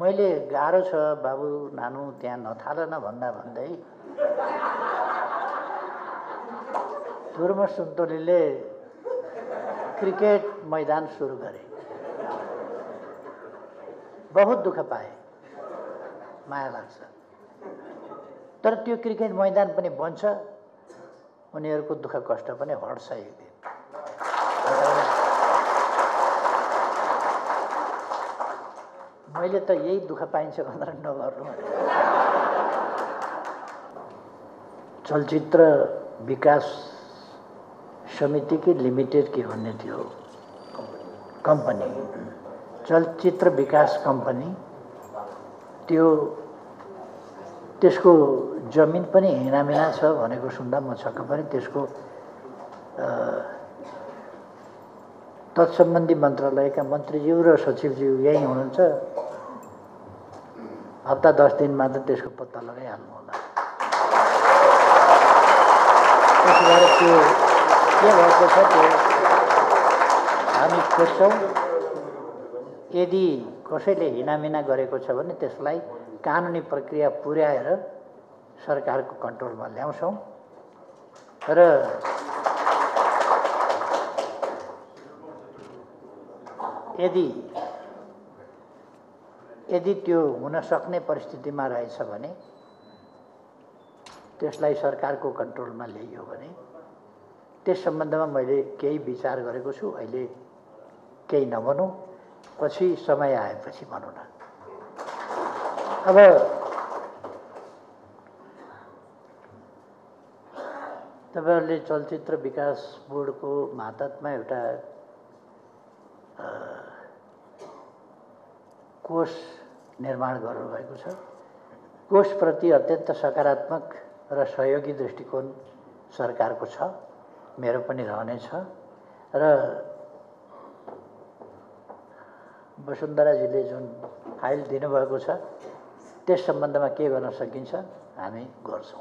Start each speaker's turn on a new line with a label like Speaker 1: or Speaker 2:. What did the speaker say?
Speaker 1: मैले गाह्रो छ बाबु नानु त्यहाँ नथाल न भन्दा भन्दै धुर्म सुन्तोलीले क्रिकेट मैदान सुरु गरे। बहुत दुःख पाए, माया लाग्छ। तर त्यो क्रिकेट मैदान पनि बन्छ, उनीहरूको दुःख कष्ट पनि हट्छ एक दिन। मैले त यही दुःख पाइन्छ भनेर नगर्नु। चलचित्र विकास समिति कि लिमिटेड के भन्ने थियो कम्पनी, चलचित्र विकास कम्पनी। त्यसको जमिन पनि हिनामिना छ भनेको सुन्दा म छक्क पनि। त्यसको तत्सम्बन्धी मन्त्रालयका मन्त्रीज्यू र सचिवज्यू यही हुनुहुन्छ। हप्ता 10 दिनमा त त्यसको पत्ता लगाइहाल्नु होला। त्यसबाट त्यो के भएको छ त्यो हामी खोज्छौँ। यदि कसैले हिनामिना गरेको छ भने त्यसलाई कानुनी प्रक्रिया पुर्याएर सरकारको कन्ट्रोलमा ल्याउँछौँ र यदि त्यो हुन सक्ने परिस्थितिमा रहेछ भने त्यसलाई सरकारको कन्ट्रोलमा ल्याइयो भने त्यस सम्बन्धमा मैले केही विचार गरेको छु। अहिले केही नभनौँ, पछि समय आएपछि भनौँ न। अब तपाईहरुले चलचित्र विकास बोर्डको मातहतमा एउटा कोष निर्माण गर्नुभएको छ। कोषप्रति अत्यन्त सकारात्मक र सहयोगी दृष्टिकोण सरकारको छ, मेरो पनि रहनेछ। र वसुन्धराजीले जुन फाइल दिनुभएको छ त्यस सम्बन्धमा के गर्न सकिन्छ हामी गर्छौँ।